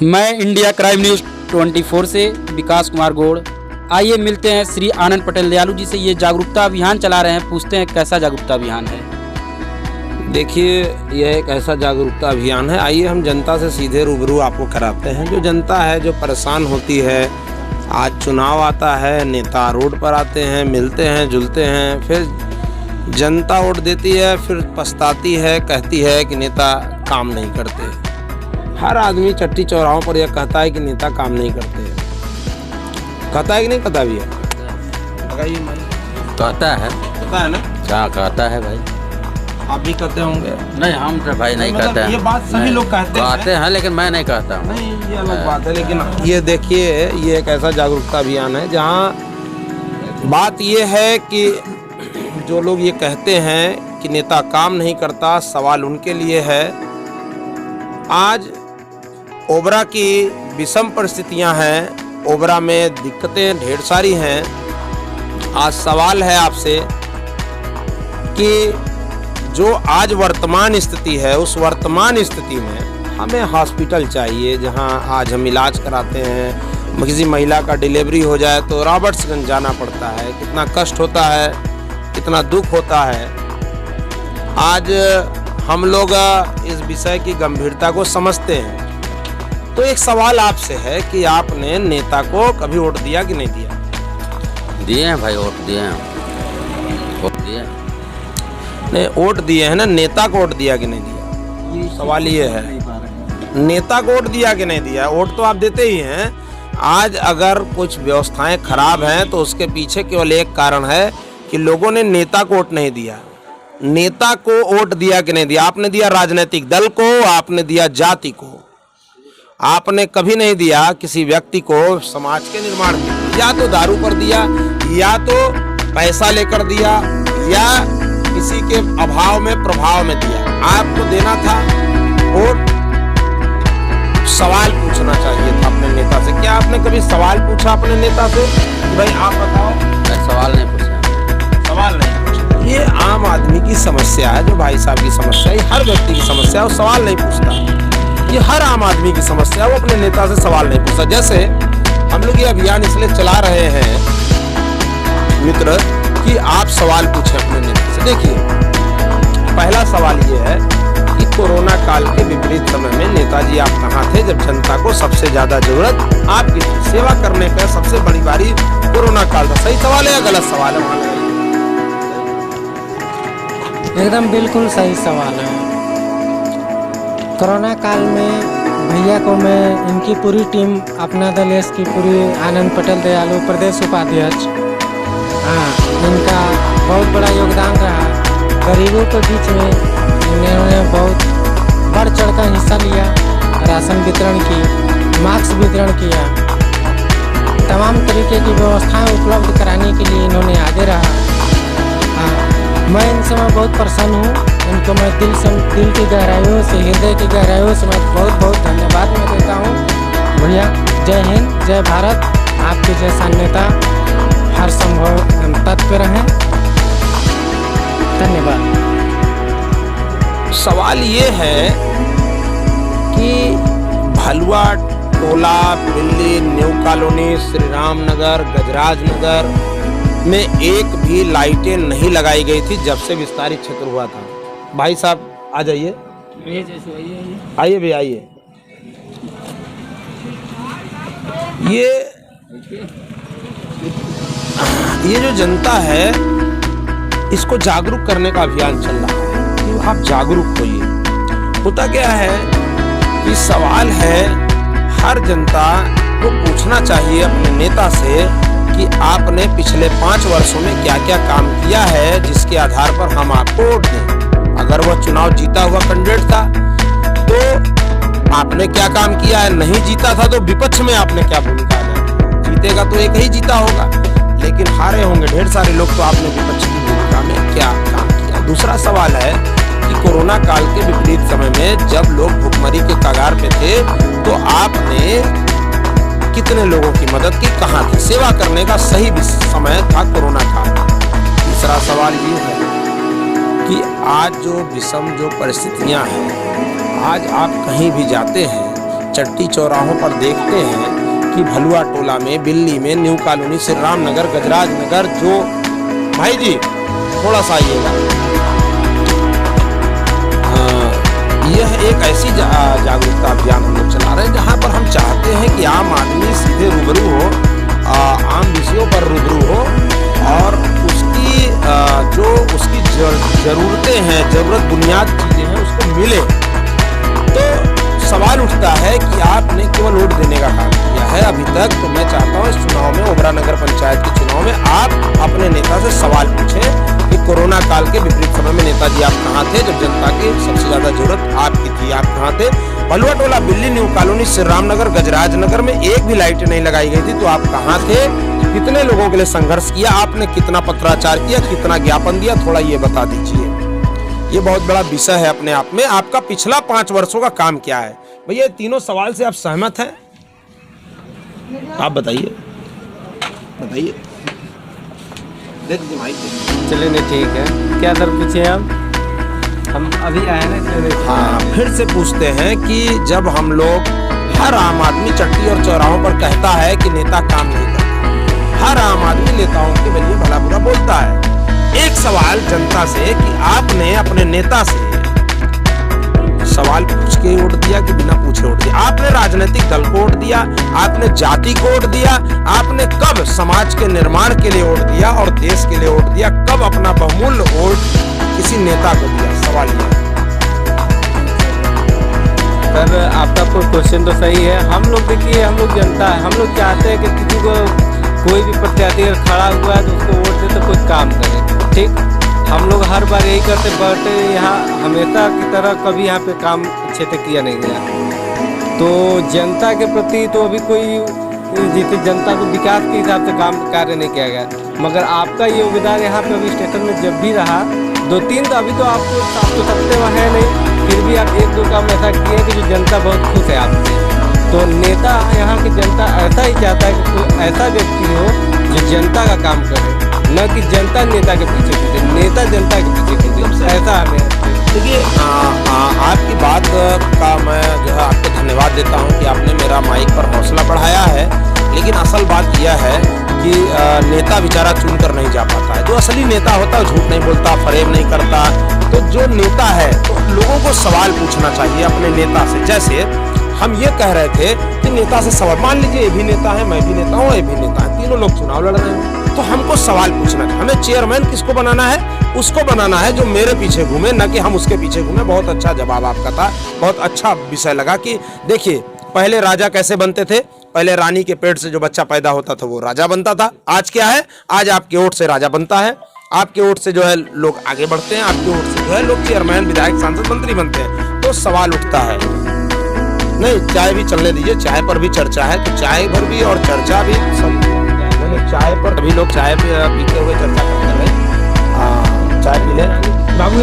मैं India crime news 24 से विकास कुमार गौड़। आइए मिलते हैं श्री आनंद पटेल दयालु जी से। ये जागरूकता अभियान चला रहे हैं, पूछते हैं कैसा जागरूकता अभियान है। देखिए, यह एक ऐसा जागरूकता अभियान है। आइए हम जनता से सीधे रूबरू आपको कराते हैं। जो जनता है, जो परेशान होती है, आज चुनाव आता है, नेता रोड पर आते हैं, मिलते हैं, जुलते हैं, फिर जनता वोट देती है, फिर पछताती है, कहती है कि नेता काम नहीं करते। हर आदमी चट्टी चौराहों पर यह कहता है कि नेता काम नहीं करते। कहता है कि नहीं कहता भैया? कहता है ना? क्या कहता है भाई? आप भी कहते होंगे। नहीं, हम तो भाई नहीं कहते हैं। ये बात सभी लोग कहते हैं, लेकिन मैं नहीं कहता हूँ। नहीं, ये अलग बात है। लेकिन ये देखिए, ये एक ऐसा जागरूकता अभियान है जहाँ बात ये है कि जो लोग ये कहते हैं कि नेता काम नहीं करता, सवाल उनके लिए है। आज ओबरा की विषम परिस्थितियां हैं, ओबरा में दिक्कतें ढेर सारी हैं। आज सवाल है आपसे कि जो आज वर्तमान स्थिति है, उस वर्तमान स्थिति में हमें हॉस्पिटल चाहिए जहां आज हम इलाज कराते हैं। किसी महिला का डिलीवरी हो जाए तो रॉबर्ट्सगंज जाना पड़ता है। कितना कष्ट होता है, कितना दुख होता है। आज हम लोग इस विषय की गंभीरता को समझते हैं। तो एक सवाल आपसे है कि आपने नेता को कभी वोट दिया कि नहीं दिया? दिए हैं भाई, वोट दिए हैं, वोट दिए। नहीं, वोट दिए हैं ना, नेता को वोट दिया कि नहीं दिया? सवाल ये है, नेता को वोट दिया कि नहीं दिया? वोट तो आप देते ही हैं। आज अगर कुछ व्यवस्थाएं खराब हैं तो उसके पीछे केवल एक कारण है कि लोगों ने नेता को वोट नहीं दिया। नेता को वोट दिया कि नहीं दिया? आपने दिया राजनीतिक दल को, आपने दिया जाति को, आपने कभी नहीं दिया किसी व्यक्ति को समाज के निर्माण के लिए। या तो दारू पर दिया, या तो पैसा लेकर दिया, या किसी के अभाव में प्रभाव में दिया। आपको देना था वोट, सवाल पूछना चाहिए था अपने नेता से। क्या आपने कभी सवाल पूछा अपने नेता से कि भाई आप बताओ? मैं सवाल नहीं पूछा। सवाल नहीं पूछा। ये आम आदमी की समस्या है, जो भाई साहब की समस्या है, हर व्यक्ति की समस्या है। वो सवाल नहीं पूछता। ये हर आम आदमी की समस्या है, वो अपने नेता से सवाल नहीं पूछता। जैसे हम लोग ये अभियान इसलिए चला रहे हैं मित्र कि आप सवाल पूछें अपने नेता से। देखिए, पहला सवाल ये है कि कोरोना काल के विपरीत समय में नेताजी आप कहाँ थे जब जनता को सबसे ज्यादा जरूरत आपकी थी? सेवा करने का सबसे बड़ी बारी कोरोना काल था। सही सवाल है या गलत सवाल है? एकदम बिल्कुल सही सवाल है। कोरोना काल में भैया को मैं, इनकी पूरी टीम, अपना दल की पूरी आनंद पटेल दयालु प्रदेश उपाध्यक्ष, इनका बहुत बड़ा योगदान रहा। गरीबों के बीच में इन्होंने बहुत बढ़ चढ़ कर हिस्सा लिया। राशन वितरण की, मास्क वितरण किया, तमाम तरीके की व्यवस्थाएं उपलब्ध कराने के लिए इन्होंने आगे रहा। मैं इनसे बहुत प्रसन्न हूँ। इनको मैं दिल की गहराइयों से, हृदय की गहराइयों से मैं बहुत बहुत धन्यवाद मैं देता हूँ। भैया जय हिंद, जय भारत। आपके जैसा नेता हर संभव तत्पर रहें। धन्यवाद। सवाल ये है कि भलुआ टोला, दिल्ली, न्यू कॉलोनी, श्री राम नगर, गजराज नगर में एक भी लाइटें नहीं लगाई गई थी जब से विस्तारित क्षेत्र हुआ था। भाई साहब आ जाइए, आइए भी आइए। ये जो जनता है, इसको जागरूक करने का अभियान चल रहा है कि आप जागरूक होइए। होता क्या है कि सवाल है, हर जनता को पूछना चाहिए अपने नेता से कि आपने पिछले 5 वर्षों में क्या क्या काम किया है जिसके आधार पर हम आपको वोट दें। अगर वह चुनाव जीता हुआ कैंडिडेट था तो आपने क्या काम किया है, नहीं जीता था तो विपक्ष में आपने क्या भूमिका अदा की। जीतेगा तो एक ही जीता होगा, लेकिन हारे होंगे ढेर सारे लोग, तो आपने विपक्ष की भूमिका में क्या काम किया। दूसरा सवाल है कि कोरोना काल के विपरीत समय में जब लोग भुखमरी के कगार पे थे तो आपने कितने लोगों की मदद की, कहाँ थी? सेवा करने का सही समय था कोरोना काल। तीसरा सवाल ये है कि आज जो विषम जो परिस्थितियां हैं, आज आप कहीं भी जाते हैं चट्टी चौराहों पर देखते हैं कि भलुआ टोला में, बिल्ली में, न्यू कॉलोनी, श्री राम नगर, गजराज नगर, जो भाई जी थोड़ा सा आइएगा, यह एक ऐसी जागरूकता अभियान हम लोग चला रहे हैं जहां पर हम चाहते हैं कि आम आदमी सीधे रूबरू हो, आम विषयों पर रूबरू हो और उसकी जो उसकी जरूरतें हैं, जरूरत बुनियाद चीजें हैं, उसको मिले। तो सवाल उठता है कि आपने केवल वोट देने का काम किया है अभी तक, तो मैं चाहता हूँ इस चुनाव में, ओबरा नगर पंचायत के चुनाव में, आप अपने नेता से सवाल पूछें कि कोरोना काल के विपरीत समय में नेताजी आप कहाँ थे, जब जनता की सबसे ज्यादा जरूरत आपकी थी, आप कहाँ थे? भलुआ टोला, बिल्ली, न्यू कॉलोनी, श्री राम नगर, गजराज नगर में एक भी लाइट नहीं लगाई गई थी, तो आप कहाँ थे? कितने लोगों के लिए संघर्ष किया आपने, कितना पत्राचार किया, कितना ज्ञापन दिया, थोड़ा ये बता दीजिए। ये बहुत बड़ा विषय है अपने आप में। आपका पिछला 5 वर्षों का काम क्या है? भैया तीनों सवाल से आप सहमत हैं? आप बताइए, बताइए। चलिए नहीं, ठीक है। क्या सर पूछे हम अभी आए ना इसलिए। हाँ, फिर से पूछते हैं कि जब हम लोग, हर आम आदमी चट्टी और चौराहों पर कहता है कि नेता काम नहीं करता, हर आम आदमी नेताओं के लिए भला बुरा बोलता है। एक सवाल जनता से कि आपने अपने नेता से सवाल पूछ के वोट दिया कि बिना पूछे वोट दिया? आपने राजनीतिक दल को वोट दिया, आपने जाति को वोट दिया, आपने कब समाज के निर्माण के लिए वोट दिया और देश के लिए वोट दिया? कब अपना बहुमूल्य वोट किसी नेता को दिया? सवाल ये है। सर आपका क्वेश्चन तो सही है। हम लोग देखिए, हम लोग जनता है, हम लोग चाहते हैं कि किसी को, कोई भी प्रत्याशी अगर खड़ा हुआ है तो उसको वोट दे तो कोई काम करे, ठीक। हम लोग हर बार यही करते, बट यहाँ हमेशा की तरह कभी यहाँ पे काम अच्छे से किया नहीं गया। तो जनता के प्रति तो अभी कोई, जिससे जनता को विकास के हिसाब से काम कार्य नहीं किया गया, मगर आपका योगदान यहाँ पे अभी स्टेशन में जब भी रहा 2-3, तो अभी तो आपको तो सकते वह है नहीं, फिर भी आप 1-2 काम ऐसा किए कि जो जनता बहुत खुश है आपसे। तो नेता, यहाँ की जनता ऐसा ही चाहता है कि कोई ऐसा व्यक्ति हो जो जनता का काम करे, न कि जनता नेता के पीछे पीछे, नेता जनता के पीछे पीछे, ऐसा हमें। देखिए, आपकी बात का मैं जो है आपको धन्यवाद देता हूँ कि आपने मेरा माइक पर हौसला बढ़ाया है, लेकिन असल बात यह है कि नेता बेचारा चुनकर नहीं जा पाता है। जो असली नेता होता है झूठ नहीं बोलता, फरेब नहीं करता। तो जो नेता है, तो लोगों को सवाल पूछना चाहिए अपने नेता से। जैसे हम ये कह रहे थे कि नेता से सवाल, मान लीजिए ये भी नेता है, मैं भी नेता हूँ, ये भी नेता है, तीनों लोग चुनाव लड़ रहे हैं, तो हमको सवाल पूछना है। हमें चेयरमैन किसको बनाना है? उसको बनाना है जो मेरे पीछे घूमे, न कि हम उसके पीछे घूमे। बहुत अच्छा जवाब आपका था, बहुत अच्छा विषय लगा कि देखिए, पहले राजा कैसे बनते थे? पहले रानी के पेट से जो बच्चा पैदा होता था वो राजा बनता था। आज क्या है? आज आपके वोट से राजा बनता है, आपके वोट से जो है लोग आगे बढ़ते हैं, आपके वोट से जो है लोग चेयरमैन, विधायक, सांसद, मंत्री बनते हैं। तो सवाल उठता है, नहीं चाय भी चलने दीजिए, चाय पर भी चर्चा है, तो चाय पर भी और चर्चा भी सब, चाय पर सभी लोग चाय पीते हुए चर्चा करते हैं। चाय पी लें बाबू।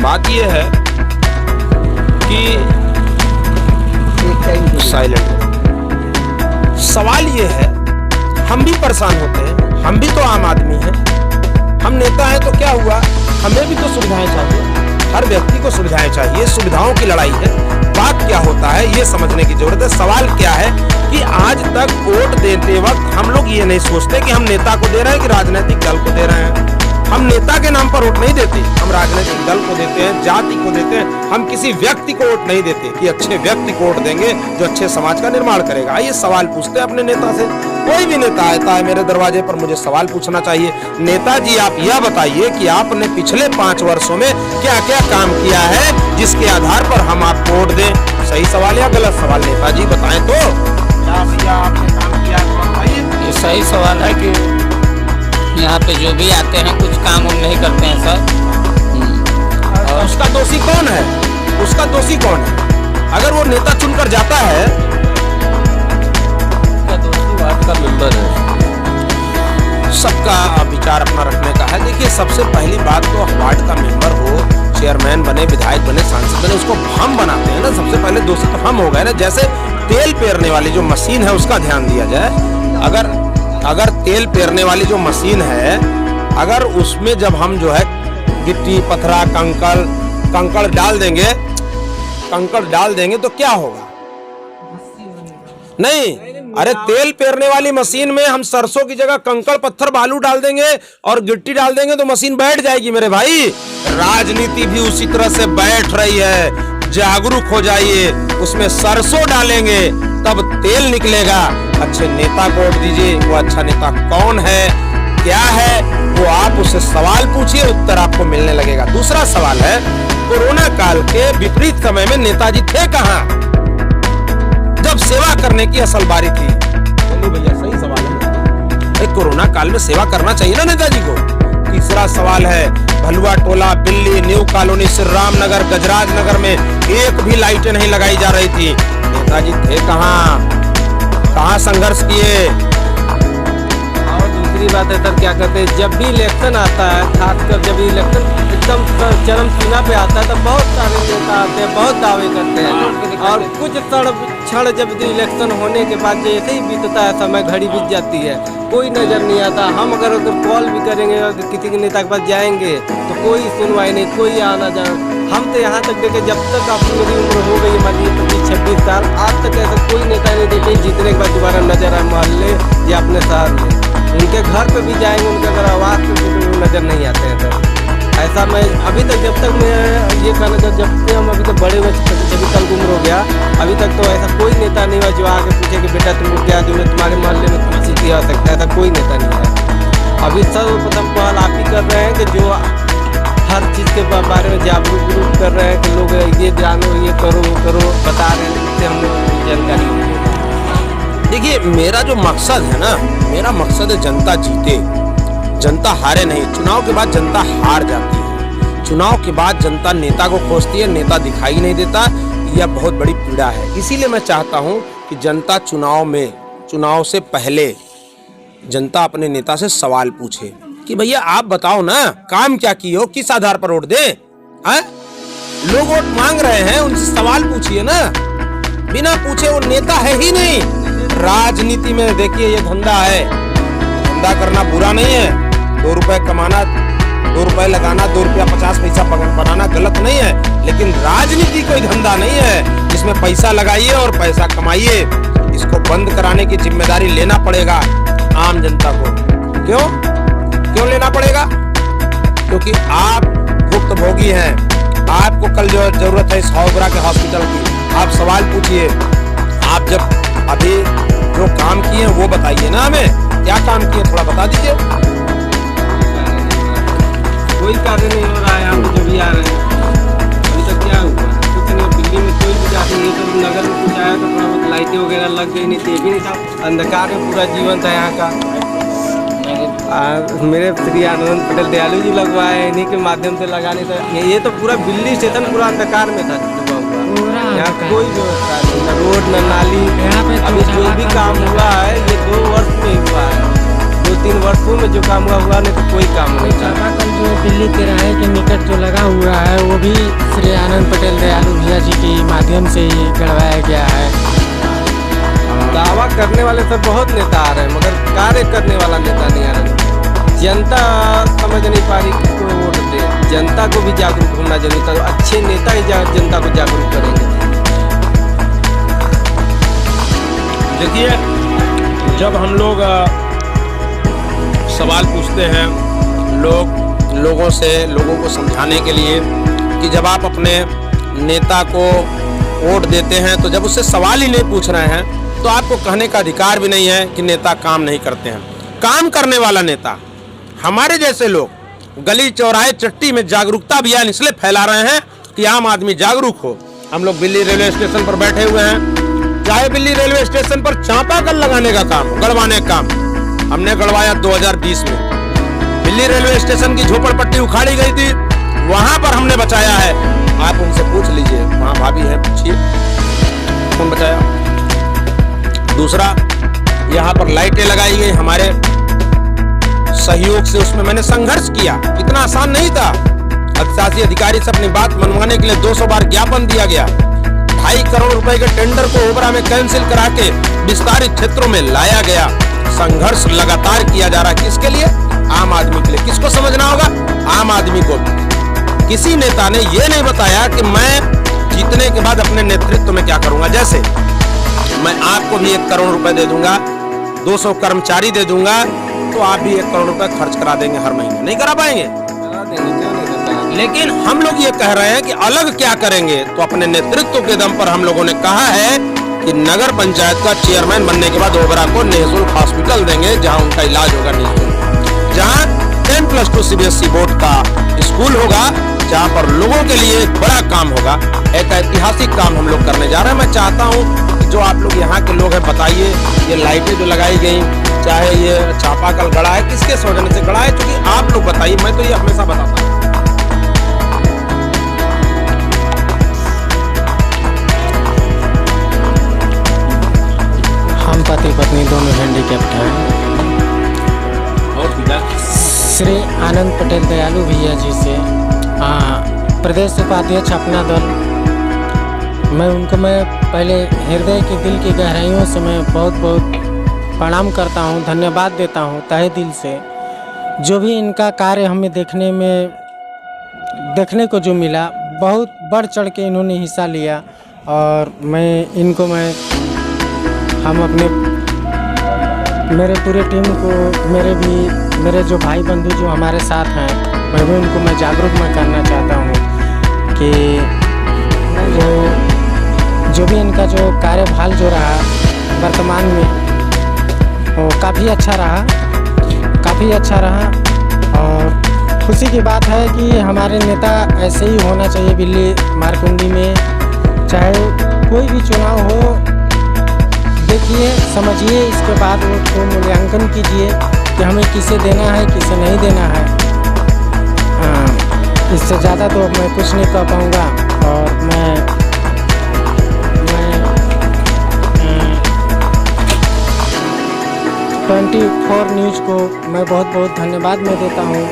बात ये है कि साइलेंट, सवाल ये है, हम भी परेशान होते हैं, हम भी तो आम आदमी हैं, हम नेता हैं, तो क्या हुआ? हमें भी तो सुविधाएं चाहिए, हर व्यक्ति को सुविधाएं चाहिए, सुविधाओं की लड़ाई है। बात क्या होता है ये समझने की जरूरत है। सवाल क्या है कि आज तक वोट देते वक्त हम लोग ये नहीं सोचते कि हम नेता को दे रहे हैं कि राजनीतिक दल को दे रहे हैं। हम नेता के नाम पर वोट नहीं देते, हम राजनीतिक दल को देते हैं, जाति को देते हैं, हम किसी व्यक्ति को वोट नहीं देते कि अच्छे व्यक्ति को वोट देंगे जो अच्छे समाज का निर्माण करेगा। आइए सवाल पूछते हैं अपने नेता से। कोई भी नेता आता है मेरे दरवाजे पर, मुझे सवाल पूछना चाहिए, नेताजी आप यह बताइए कि आपने पिछले 5 वर्षों में क्या क्या काम किया है जिसके आधार पर हम आपको वोट दें। सही सवाल या गलत सवाल? नेताजी बताएं तो। क्या भैया आपने काम किया है बताइए। ये सही सवाल है कि यहाँ पे जो भी आते हैं कुछ काम हम नहीं करते हैं सर। और उसका दोषी कौन है? उसका दोषी कौन है? अगर वो नेता चुनकर जाता है, उसका दोषी वार्ड का मेंबर है। सबका विचार अपना रखने का है। देखिए, सबसे पहली बात तो वार्ड का मेंबर हो, चेयरमैन बने, विधायक बने, सांसद बने, उसको हम बनाते हैं ना। सबसे पहले दोषी तो हम हो गए ना। जैसे तेल पेरने वाली जो मशीन है उसका ध्यान दिया जाए। अगर तेल पेरने वाली जो मशीन है, अगर उसमें जब हम जो है गिट्टी, पत्थरा, कंकड़ डाल देंगे, कंकड़ डाल देंगे तो क्या होगा? नहीं, अरे तेल पेरने वाली मशीन में हम सरसों की जगह कंकड़ पत्थर बालू डाल देंगे और गिट्टी डाल देंगे तो मशीन बैठ जाएगी मेरे भाई। राजनीति भी उसी तरह से बैठ रही है। जागरूक हो जाइए, उसमें सरसों डालेंगे तब तेल निकलेगा। अच्छे नेता को वोट दीजिए। वो अच्छा नेता कौन है, क्या है, वो आप उससे सवाल पूछिए, उत्तर आपको मिलने लगेगा। दूसरा सवाल है, कोरोना काल के विपरीत समय में नेताजी थे कहां जब सेवा करने की असल बारी थी? चलिए भैया, सही सवाल है। कोरोना काल में सेवा करना चाहिए ना नेताजी को। तीसरा सवाल है, भलुआ टोला, बिल्ली, न्यू कॉलोनी, श्री राम नगर, गजराज नगर में एक भी लाइटें नहीं लगाई जा रही थी। नेताजी थे कहां संघर्ष किए? और दूसरी बात है सर, क्या कहते हैं, जब भी इलेक्शन आता है, खासकर जब इलेक्शन एकदम चरम सीमा पे आता है, तो बहुत सारे नेता आते हैं, बहुत दावे करते हैं, और कुछ क्षण जब इलेक्शन होने के बाद जैसे ही बीतता है समय, घड़ी बीत जाती है, कोई नजर नहीं आता। हम अगर कॉल भी करेंगे और किसी के नेता के पास जाएंगे तो कोई सुनवाई नहीं, कोई आना जाना। हम तो यहाँ तक देखे, जब तक अपनी मेरी उम्र हो गई मानिए 25-26 साल, आज तक ऐसा कोई नेता नहीं देखे जीतने के बाद दोबारा नजर आए मोहल्ले या अपने शहर में। उनके घर पे भी जाएंगे, उनके अगर आवाज़ पे नजर नहीं आते हैं सर। ऐसा मैं अभी तक, जब तक मैं ये कहना चाहता, जब से हम अभी तक बड़े हुए 26 साल की उम्र हो गया, अभी तक तो ऐसा कोई नेता नहीं हुआ जो आके पूछे कि बेटा तुमको क्या जो तुम्हारे मोहल्ले में कुछ चीज़ हो सकता है, ऐसा कोई नेता नहीं है। अभी सर्वप्रथम पहल आप ही कर रहे हैं कि जो हर चीज़ के बारे में जागरूक कर रहे हैं कि लोग ये जानो, ये करो, वो करो, बता रहे हैं, इससे हम लोग को जानकारी मिले। देखिए, मेरा जो मकसद है ना, मेरा मकसद है जनता जीते, जनता हारे नहीं। चुनाव के बाद जनता हार जाती है, चुनाव के बाद जनता नेता को खोजती है, नेता दिखाई नहीं देता। यह बहुत बड़ी पीड़ा है। इसीलिए मैं चाहता हूं कि जनता चुनाव से पहले जनता अपने नेता से सवाल पूछे कि भैया आप बताओ ना, काम क्या किए हो, किस आधार पर वोट दे। लोग वोट मांग रहे हैं, उनसे सवाल पूछिए ना। बिना पूछे वो नेता है ही नहीं। राजनीति में देखिए, ये धंधा है, धंधा करना बुरा नहीं है। 2 रुपए कमाना, 2 रुपए लगाना, 2 रुपया 50 पैसा बनाना गलत नहीं है, लेकिन राजनीति कोई धंधा नहीं है जिसमें पैसा लगाइए और पैसा कमाइए। इसको बंद कराने की जिम्मेदारी लेना पड़ेगा आम जनता को। क्यों लेना पड़ेगा? क्योंकि आप भुक्तभोगी हैं। आपको कल जो जरूरत है इस हावड़ा के हॉस्पिटल की, आप सवाल पूछिए। आप जब अभी जो काम किए वो बताइए ना हमें, क्या काम किए थोड़ा बता दीजिए। कोई कार्य नहीं हो रहा है, हम जो भी आ रहे हैं अभी तक क्या हुआ कुछ नहीं। दिल्ली में कोई भी जाके नहीं, तो नगर में कुछ आया तो थोड़ा बहुत लाइटें वगैरह लग गई, नहीं तो भी नहीं था, अंधकार में पूरा जीवन था यहाँ का। मेरे श्री आनंद पटेल दयालु जी लगवाए, इन्हीं के माध्यम से लगाने था। ये तो पूरा दिल्ली स्टेशन पूरा अंधकार में था डूबा हुआ, यहाँ कोई व्यवस्था नहीं, न रोड न नाली। अभी जो भी काम हुआ है ये 2 वर्ष में ही हुआ है, 2-3 वर्षों में जो काम हुआ नहीं तो कोई काम नहीं था। कल जो दिल्ली तिराहे के निकट जो लगा हुआ है वो भी श्री आनंद पटेल दयालु भैया जी के माध्यम से ही गड़वाया गया है। दावा करने वाले सब बहुत नेता आ रहे हैं, मगर कार्य करने वाला नेता नहीं आ रहा। जनता समझ नहीं पा रही किसको वोट दे। जनता को भी जागरूक होना जरूरी था, अच्छे नेता ही जनता को जागरूक करेंगे। देखिए, जब हम लोग सवाल पूछते हैं लोगों को समझाने के लिए कि जब आप अपने नेता को वोट देते हैं तो जब उससे सवाल ही नहीं पूछ रहे हैं तो आपको कहने का अधिकार भी नहीं है कि नेता काम नहीं करते हैं। काम करने वाला नेता, हमारे जैसे लोग गली चौराहे चट्टी में जागरूकता अभियान इसलिए फैला रहे हैं कि आम आदमी जागरूक हो। हम लोग दिल्ली रेलवे स्टेशन पर बैठे हुए हैं, चाहे दिल्ली रेलवे स्टेशन पर चापाकल लगाने का काम, गड़वाने का काम हमने गड़वाया 2020 में। दिल्ली रेलवे स्टेशन की झोपड़पट्टी उखाड़ी गई थी, वहां पर हमने बचाया है। आप उनसे पूछ लीजिए, वहां भाभी है, पूछिए कौन बचाया। दूसरा, यहाँ पर लाइटें लगाई गई हमारे सहयोग से, उसमें मैंने संघर्ष किया। इतना आसान नहीं था। अधिशासी अधिकारी से अपनी बात मनवाने के लिए 200 बार ज्ञापन दिया गया। 2.5 करोड़ रुपए के टेंडर को ओबरा में कैंसिल करा के विस्तारित क्षेत्रों में लाया गया। संघर्ष लगातार किया जा रहा है, किसके लिए? आम आदमी के लिए। किसको समझना होगा? आम आदमी को। किसी नेता ने यह नहीं बताया कि मैं जीतने के बाद अपने नेतृत्व में क्या करूंगा। जैसे मैं आपको भी 1 करोड़ रुपए दे दूंगा, 200 कर्मचारी दे दूंगा, तो आप भी 1 करोड़ रुपए खर्च करा देंगे हर महीने, नहीं करा पाएंगे? करा देंगे, क्यों नहीं करता है? लेकिन हम लोग ये कह रहे हैं कि अलग क्या करेंगे, तो अपने नेतृत्व के दम पर हम लोगों ने कहा है कि नगर पंचायत का चेयरमैन बनने के बाद ओबरा को निःशुल्क हॉस्पिटल देंगे, जहां उनका इलाज होगा निःशुल्क, जहां 10+2 CBSE बोर्ड का स्कूल होगा, जहां पर लोगों के लिए एक बड़ा काम होगा, एक ऐतिहासिक काम हम लोग करने जा रहे हैं। मैं चाहता हूं कि जो आप लोग यहाँ के लोग हैं, बताइए ये लाइटें जो लगाई गई, चाहे ये चापाकल गड़ा है, किसके सौजन्य से गड़ा है, क्योंकि आप लोग बताइए, मैं तो ये हमेशा बताता हूँ। हम पति पत्नी दोनों हैंडीकैप्ड हैं। और पिता श्री आनंद पटेल दयालु भैया जी से प्रदेश उपाध्यक्ष अपना दल, मैं पहले हृदय के दिल की गहराइयों से मैं बहुत बहुत प्रणाम करता हूं, धन्यवाद देता हूं तहे दिल से। जो भी इनका कार्य हमें देखने को जो मिला, बहुत बढ़ चढ़ के इन्होंने हिस्सा लिया, और हम अपने मेरे पूरे टीम को, मेरे जो भाई बंधु जो हमारे साथ हैं, मैं भी उनको मैं जागरूक करना चाहता हूँ कि जो भी इनका जो कार्यभार जो रहा वर्तमान में, वो काफ़ी अच्छा रहा। और खुशी की बात है कि हमारे नेता ऐसे ही होना चाहिए। बिल्ली मारकुंडी में चाहे कोई भी चुनाव हो, देखिए समझिए, इसके बाद वो मूल्यांकन कीजिए कि हमें किसे देना है, किसे नहीं देना है। इससे ज़्यादा तो मैं कुछ नहीं कह पाऊँगा। और मैं 24 न्यूज़ को मैं बहुत बहुत धन्यवाद मैं देता हूँ।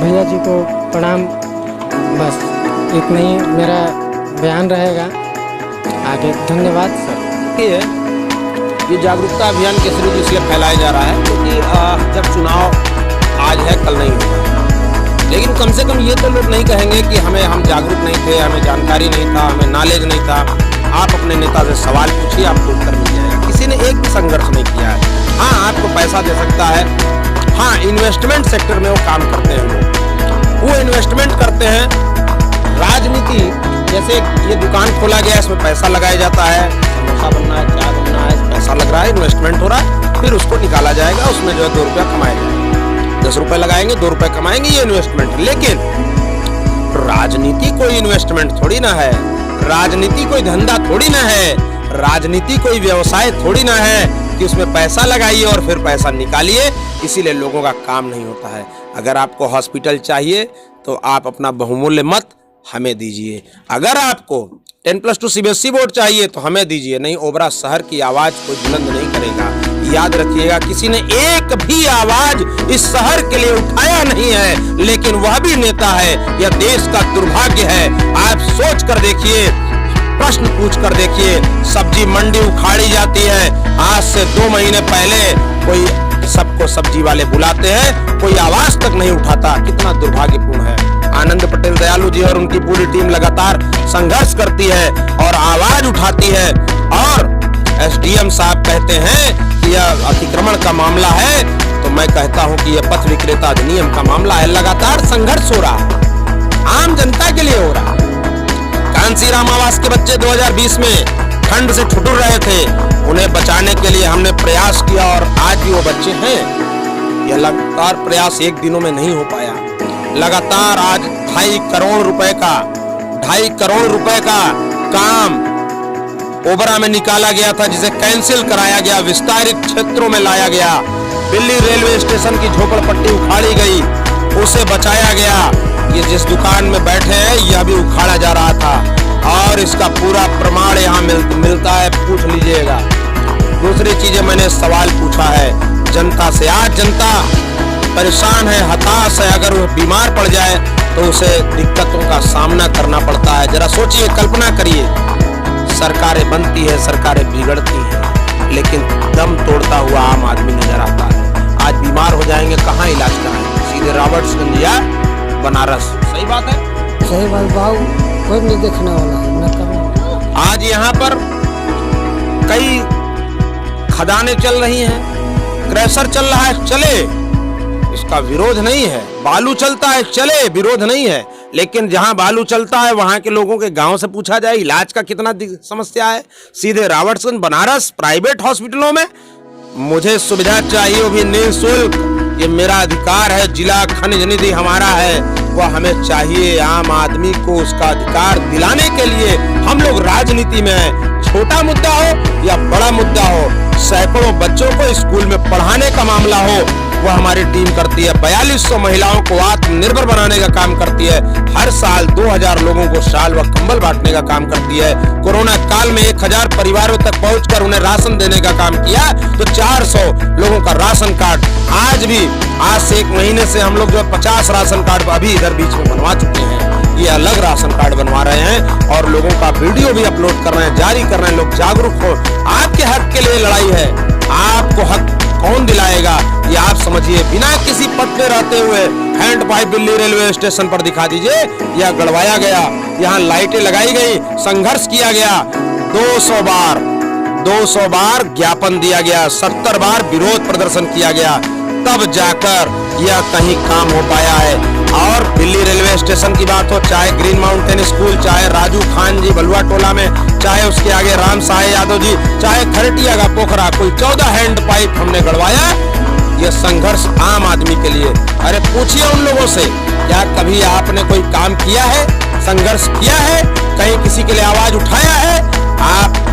भैया जी को प्रणाम। बस इतना ही मेरा बयान रहेगा, आगे धन्यवाद सर। ये जागरूकता अभियान किस रूप इसलिए फैलाया जा रहा है क्योंकि जब चुनाव आज है कल नहीं होगा, लेकिन कम से कम ये तो लोग नहीं कहेंगे कि हम जागरूक नहीं थे, हमें जानकारी नहीं था, हमें नॉलेज नहीं था। आप अपने नेता से सवाल पूछिए, आपको उत्तर मिल जाएगा। किसी ने एक भी संघर्ष नहीं किया है। हाँ, आपको पैसा दे सकता है। हाँ, इन्वेस्टमेंट सेक्टर में वो काम करते हैं लोग, वो इन्वेस्टमेंट करते हैं। राजनीति जैसे ये दुकान खोला गया, इसमें पैसा लगाया जाता है, समोसा बनना है, चाय बनना है, पैसा लग रहा है, इन्वेस्टमेंट हो रहा है, फिर उसको निकाला जाएगा, उसमें जो है 2 रुपया कमाया जाएगा। 10 रुपए लगाएंगे, 2 रुपए कमाएंगे, ये इन्वेस्टमेंट। लेकिन राजनीति कोई इन्वेस्टमेंट थोड़ी ना है, राजनीति कोई धंधा थोड़ी ना है, राजनीति कोई व्यवसाय थोड़ी ना है कि उसमें पैसा लगाइए और फिर पैसा निकालिए। इसीलिए लोगों का काम नहीं होता है। अगर आपको हॉस्पिटल चाहिए तो आप अपना बहुमूल्य मत हमें दीजिए। अगर आपको 10+2 CBSE बोर्ड चाहिए तो हमें दीजिए, नहीं ओबरा शहर की आवाज कोई बुलंद नहीं करेगा। याद रखिएगा, किसी ने एक भी आवाज इस शहर के लिए उठाया नहीं है, लेकिन वह भी नेता है। यह देश का दुर्भाग्य है। आप सोच कर देखिए, प्रश्न पूछ कर देखिए, सब्जी मंडी उखाड़ी जाती है। आज से 2 महीने पहले कोई सबको सब्जी वाले बुलाते हैं, कोई आवाज तक नहीं उठाता। कितना दुर्भाग्यपूर्ण है। आनंद पटेल दयालु जी और उनकी पूरी टीम लगातार संघर्ष करती है और आवाज उठाती है। और SDM साहब कहते हैं कि यह अतिक्रमण का मामला है, तो मैं कहता हूं कि यह पथ विक्रेता अधिनियम का मामला है। लगातार संघर्ष हो रहा है, आम जनता के लिए हो रहा है। कांसी राम आवास के बच्चे 2020 में ठंड से ठुठुर रहे थे, उन्हें बचाने के लिए हमने प्रयास किया और आज भी वो बच्चे हैं। यह लगातार प्रयास एक दिनों में नहीं हो पाया। लगातार आज 2.5 करोड़ रुपए का काम ओबरा में निकाला गया था, जिसे कैंसिल कराया गया, विस्तारित क्षेत्रों में लाया गया। दिल्ली रेलवे स्टेशन की झोपड़पट्टी उखाड़ी गई, उसे बचाया गया। ये जिस दुकान में बैठे हैं यह भी उखाड़ा जा रहा था और इसका पूरा प्रमाण यहाँ मिलता है, पूछ लीजिएगा। दूसरी चीजें मैंने सवाल पूछा है जनता से। आज जनता परेशान है, हताश है। अगर वह बीमार पड़ जाए तो उसे दिक्कतों का सामना करना पड़ता है। जरा सोचिए, कल्पना करिए, सरकारें बनती है, सरकारें बिगड़ती हैं, लेकिन दम तोड़ता हुआ आम आदमी नजर आता है। आज बीमार हो जाएंगे, कहाँ इलाज कराएंगे? सीधे रॉबर्ट्सगंज या बनारस। सही बात है, सही बात। कोई नहीं देखने वाला है, न करना। आज यहाँ पर कई खदानें चल रही हैं, क्रैशर चल रहा है, चले, इसका विरोध नहीं है। बालू चलता है, चले, विरोध नहीं है। लेकिन जहां बालू चलता है वहां के लोगों के गांव से पूछा जाए इलाज का कितना समस्या है। सीधे रावर्टसन बनारस प्राइवेट हॉस्पिटलों में मुझे सुविधा चाहिए, वो भी निःशुल्क, ये मेरा अधिकार है, जिला खनिज निधि हमारा है, वह हमें चाहिए। आम आदमी को उसका अधिकार दिलाने के लिए हम लोग राजनीति में हैं। छोटा मुद्दा हो या बड़ा मुद्दा हो, सैकड़ों बच्चों को स्कूल में पढ़ाने का मामला हो, वह हमारी टीम करती है। 4200 महिलाओं को आत्मनिर्भर बनाने का काम करती है। हर साल 2000 लोगों को शाल व कंबल बांटने का काम करती है। कोरोना काल में 1000 परिवारों तक पहुंचकर उन्हें राशन देने का काम किया, तो 400 लोगों का राशन कार्ड आज भी, आज से 1 महीने से हम लोग जो 50 राशन कार्ड अभी इधर बीच में बनवा चुके हैं। ये अलग राशन कार्ड बनवा रहे हैं और लोगों का वीडियो भी अपलोड कर रहे हैं, जारी कर रहे हैं। लोग जागरूक हो, आपके हक के लिए लड़ाई है। आपको हक कौन दिलाएगा ये आप समझिए। बिना किसी पद पे रहते हुए hand pipe Delhi railway station पर दिखा दीजिए, यह गड़वाया गया, यहाँ लाइटें लगाई गई, संघर्ष किया गया, 200 बार ज्ञापन दिया गया, 70 बार विरोध प्रदर्शन किया गया, तब जाकर यह कहीं काम हो पाया है। और दिल्ली रेलवे स्टेशन की बात हो, चाहे ग्रीन माउंटेन स्कूल, चाहे राजू खान जी बलुआ टोला में, चाहे उसके आगे राम साहे यादव जी, चाहे खरटिया का पोखरा, कोई 14 हैंड पाइप हमने गड़वाया। यह संघर्ष आम आदमी के लिए। अरे पूछिए उन लोगों से, क्या कभी आपने कोई काम किया है, संघर्ष किया है, कहीं किसी के लिए आवाज उठाया है? आप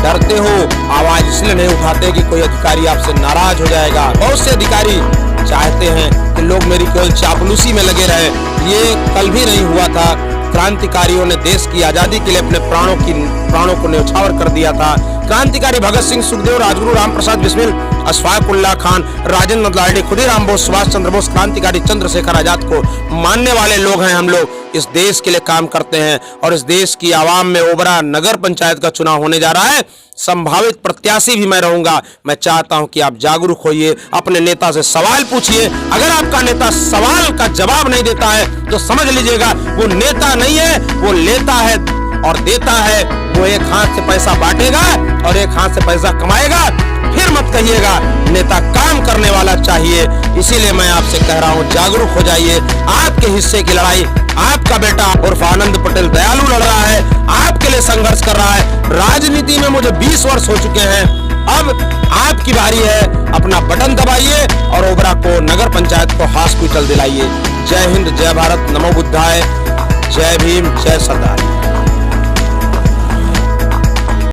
डरते हो, आवाज इसलिए नहीं उठाते कि कोई अधिकारी आपसे नाराज हो जाएगा। बहुत से अधिकारी चाहते हैं कि लोग मेरी केवल चापलूसी में लगे रहे। ये कल भी नहीं हुआ था। क्रांतिकारियों ने देश की आजादी के लिए अपने प्राणों को न्यौछावर कर दिया था। क्रांतिकारी भगत सिंह, सुखदेव, राजगुरु रामप्रसाद बिस्मिल, अशफाक उल्लाह खान, राजेंद्र लाहिड़ी, खुदीराम बोस, सुभाष चंद्र बोस, क्रांतिकारी चंद्रशेखर आजाद को मानने वाले लोग हैं। हम लोग इस देश के लिए काम करते हैं और इस देश की आवाम में ओबरा नगर पंचायत का चुनाव होने जा रहा है। संभावित प्रत्याशी भी मैं रहूंगा। मैं चाहता हूं कि आप जागरूक होइए, अपने नेता से सवाल पूछिए। अगर आपका नेता सवाल का जवाब नहीं देता है तो समझ लीजिएगा वो नेता नहीं है, वो लेता है और देता है। वो एक हाथ से पैसा बांटेगा और एक हाथ से पैसा कमाएगा। फिर मत कहिएगा नेता काम करने वाला चाहिए। इसीलिए मैं आपसे कह रहा हूं, जागरूक हो जाइए। आपके हिस्से की लड़ाई आपका बेटा उर्फ आनंद पटेल दयालु लड़ रहा है, आपके लिए संघर्ष कर रहा है। राजनीति में मुझे 20 वर्ष हो चुके हैं। अब आपकी बारी है, अपना बटन दबाइए और ओबरा को, नगर पंचायत को हॉस्पिटल दिलाइए। जय हिंद, जय भारत, नमो बुद्धाय, जय भीम, जय सरदार।